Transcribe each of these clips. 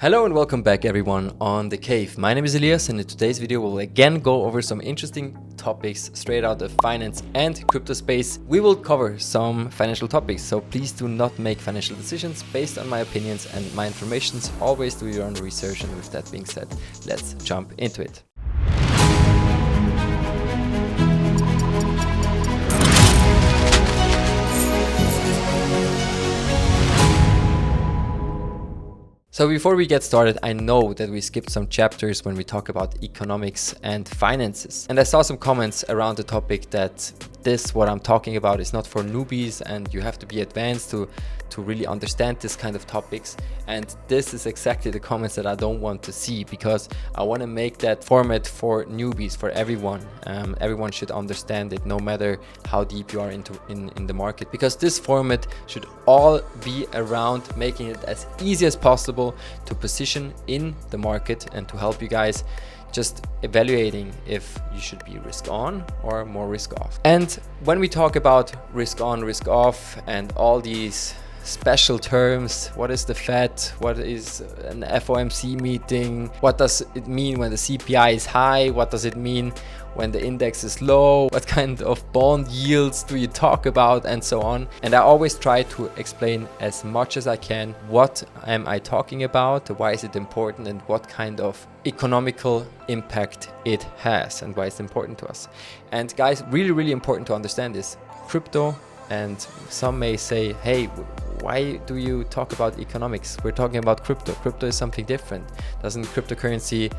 Hello and welcome back everyone on The Cave. My name is Elias and in today's video we'll again go over some interesting topics straight out of finance and crypto space. We will cover some financial topics, so please do not make financial decisions based on my opinions and my informations. Always do your own research, and with that being said, let's jump into it. So before we get started, I know that we skipped some chapters when we talk about economics and finances. And I saw some comments around the topic that what I'm talking about is not for newbies and you have to be advanced to really understand this kind of topics. And this is exactly the comments that I don't want to see, because I want to make that format for newbies, for everyone. Everyone should understand it, no matter how deep you are in the market, because this format should all be around making it as easy as possible to position in the market and to help you guys just evaluating if you should be risk on or more risk off. And when we talk about risk on, risk off, and all these special terms, what is the Fed, what is an FOMC meeting, what does it mean when the CPI is high, what does it mean when the index is low, what kind of bond yields do you talk about, and so on. And I always try to explain as much as I can what am I talking about, why is it important, and what kind of economical impact it has and why it's important to us. And guys, really important to understand is crypto. And some may say, hey, why do you talk about economics? We're talking about crypto. Crypto is something different. Doesn't cryptocurrency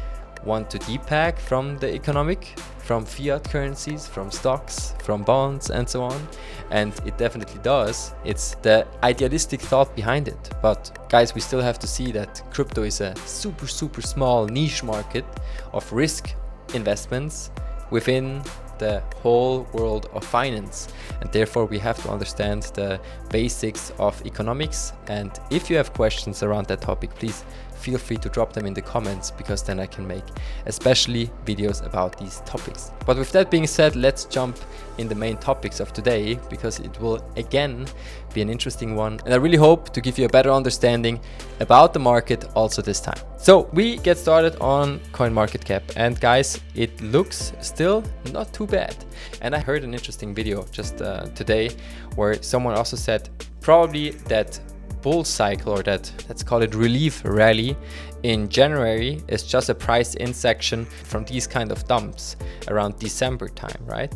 want to depack from the economic, from fiat currencies, from stocks, from bonds, and so on? And it definitely does. It's the idealistic thought behind it. But guys, we still have to see that crypto is a super small niche market of risk investments within the whole world of finance, and therefore we have to understand the basics of economics. And if you have questions around that topic, please feel free to drop them in the comments, because then I can make especially videos about these topics. But with that being said, let's jump in the main topics of today, because it will again be an interesting one, and I really hope to give you a better understanding about the market also this time. So we get started on CoinMarketCap, and guys, it looks still not too bad. And I heard an interesting video just today where someone also said probably that bull cycle, or that, let's call it relief rally in January, is just a price in section from these kind of dumps around December time, right?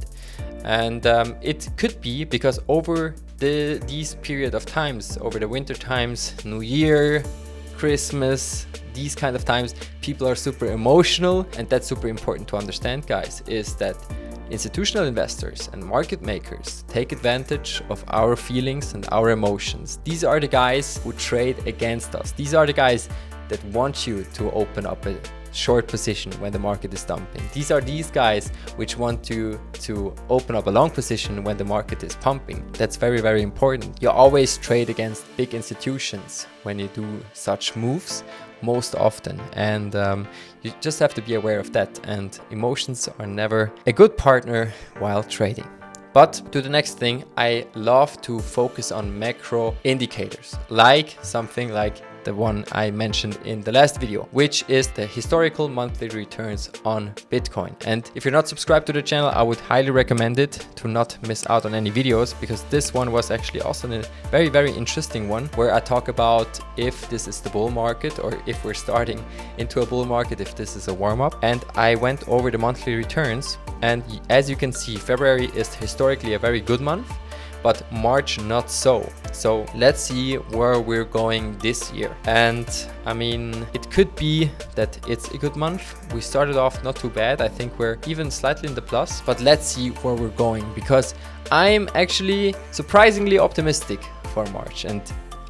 And it could be because over these period of times, over the winter times, New Year, Christmas, these kind of times, people are super emotional. And that's super important to understand, guys, is that institutional investors and market makers take advantage of our feelings and our emotions. These are the guys who trade against us. These are the guys that want you to open up a short position when the market is dumping. These are these guys which want you to open up a long position when the market is pumping. That's very important. You always trade against big institutions when you do such moves, most often, and you just have to be aware of that. And emotions are never a good partner while trading. But to the next thing, I love to focus on macro indicators, like something like the one I mentioned in the last video, which is the historical monthly returns on Bitcoin. And if you're not subscribed to the channel, I would highly recommend it to not miss out on any videos, because this one was actually also a very interesting one, where I talk about if this is the bull market, or if we're starting into a bull market, if this is a warm-up. And I went over the monthly returns, and as you can see, February is historically a very good month, but March not so. So let's see where we're going this year. And I mean, it could be that it's a good month. We started off not too bad. I think we're even slightly in the plus, but let's see where we're going, because I'm actually surprisingly optimistic for March. And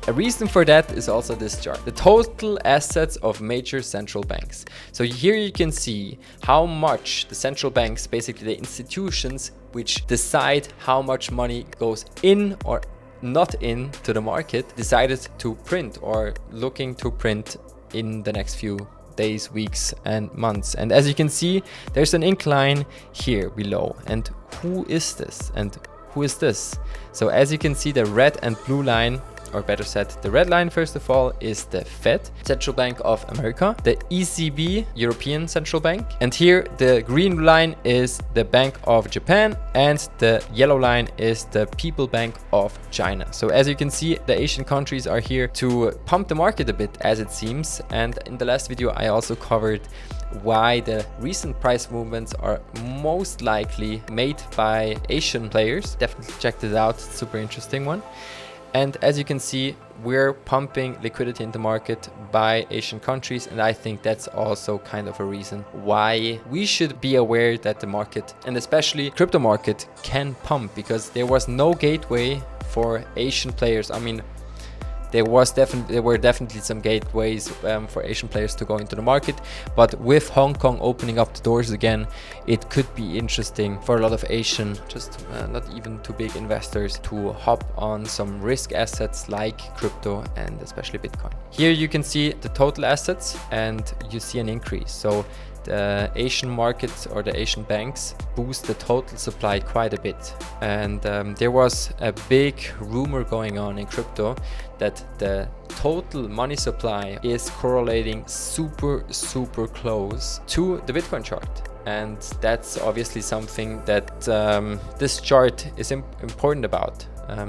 a reason for that is also this chart, the total assets of major central banks. So here you can see how much the central banks, basically the institutions which decide how much money goes in or not into the market, decided to print or looking to print in the next few days, weeks, and months. And as you can see, there's an incline here below. And who is this? And who is this? So as you can see, the red and blue line or better said, the red line first of all is the Fed, Central Bank of America, the ECB, European Central Bank, and here the green line is the Bank of Japan, and the yellow line is the People Bank of China. So as you can see, the Asian countries are here to pump the market a bit, as it seems. And in the last video I also covered why the recent price movements are most likely made by Asian players. Definitely check this out, it's a super interesting one. And as you can see, we're pumping liquidity in the market by Asian countries, and I think that's also kind of a reason why we should be aware that the market, and especially crypto market, can pump, because there was no gateway for Asian players. I mean, there were definitely some gateways for Asian players to go into the market, but with Hong Kong opening up the doors again, it could be interesting for a lot of Asian, just not even too big investors, to hop on some risk assets like crypto and especially Bitcoin. Here you can see the total assets and you see an increase. So the Asian markets or the Asian banks boost the total supply quite a bit. And there was a big rumor going on in crypto that the total money supply is correlating super close to the Bitcoin chart. And that's obviously something that this chart is important about.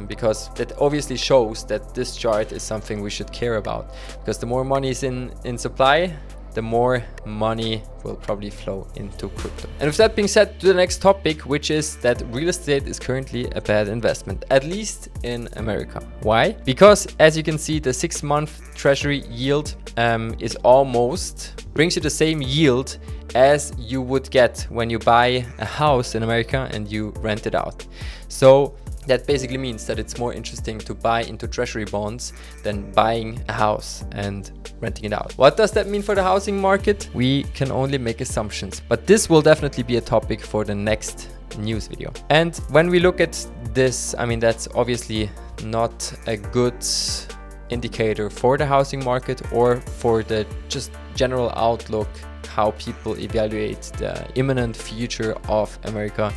Because that obviously shows that this chart is something we should care about, because the more money is in supply, the more money will probably flow into crypto. And with that being said, to the next topic, which is that real estate is currently a bad investment, at least in America. Why? Because as you can see, the 6-month treasury yield brings you the same yield as you would get when you buy a house in America and you rent it out. So that basically means that it's more interesting to buy into treasury bonds than buying a house and renting it out. What does that mean for the housing market? We can only make assumptions, but this will definitely be a topic for the next news video. And when we look at this, I mean, that's obviously not a good indicator for the housing market or for the just general outlook, how people evaluate the imminent future of America.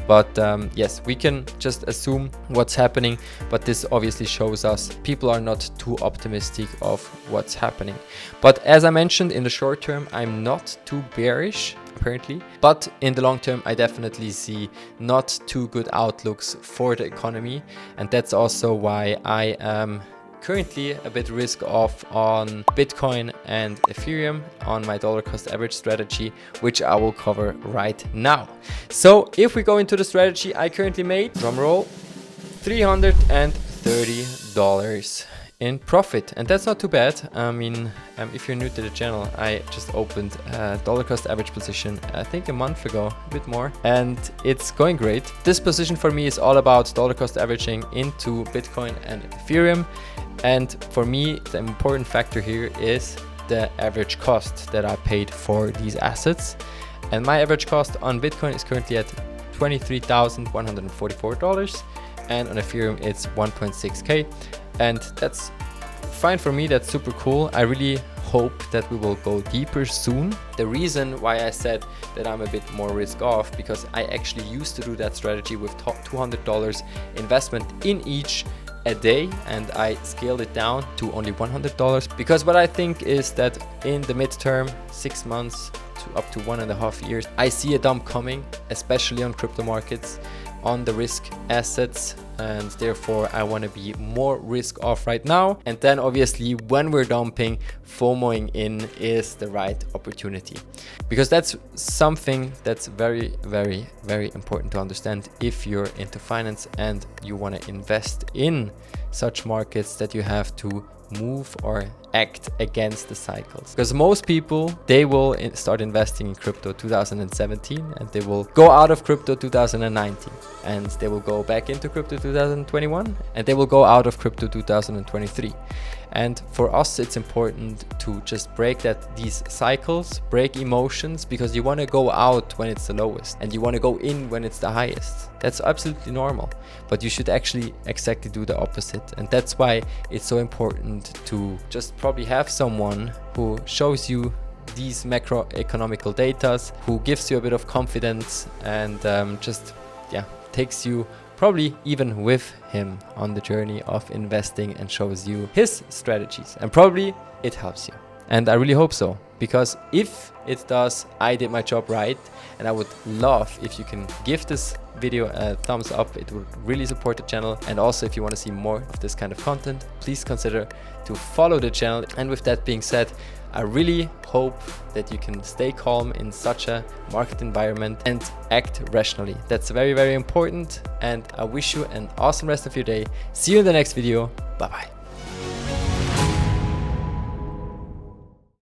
But yes, we can just assume what's happening, but this obviously shows us people are not too optimistic of what's happening. But as I mentioned, in the short term, I'm not too bearish apparently, but in the long term, I definitely see not too good outlooks for the economy. And that's also why I am currently a bit risk off on Bitcoin and Ethereum on my dollar cost average strategy, which I will cover right now. So if we go into the strategy I currently made, drum roll, $330 in profit, and that's not too bad. I mean, if you're new to the channel, I just opened a dollar cost average position I think a month ago, a bit more, and it's going great. This position for me is all about dollar cost averaging into Bitcoin and Ethereum. And for me, the important factor here is the average cost that I paid for these assets. And my average cost on Bitcoin is currently at $23,144. And on Ethereum, it's 1.6K. And that's fine for me. That's super cool. I really hope that we will go deeper soon. The reason why I said that I'm a bit more risk off, because I actually used to do that strategy with $200 investment in each a day, and I scaled it down to only $100, because what I think is that in the midterm, 6 months to up to 1.5 years, I see a dump coming, especially on crypto markets, on the risk assets, and therefore I want to be more risk off right now. And then obviously when we're dumping, FOMOing in is the right opportunity, because that's something that's very important to understand if you're into finance and you want to invest in such markets, that you have to move or act against the cycles. Because most people, they will start investing in crypto 2017 and they will go out of crypto 2019, and they will go back into crypto 2021, and they will go out of crypto 2023. And for us, it's important to just break these cycles, break emotions, because you want to go out when it's the lowest and you want to go in when it's the highest. That's absolutely normal, but you should actually exactly do the opposite. And that's why it's so important to just probably have someone who shows you these macroeconomical data, who gives you a bit of confidence, and just takes you probably even with him on the journey of investing, and shows you his strategies, and probably it helps you. And I really hope so, because if it does, I did my job right. And I would love if you can give this video a thumbs up. It would really support the channel. And also, if you want to see more of this kind of content, please consider to follow the channel. And with that being said, I really hope that you can stay calm in such a market environment and act rationally. That's very, very important. And I wish you an awesome rest of your day. See you in the next video. Bye bye.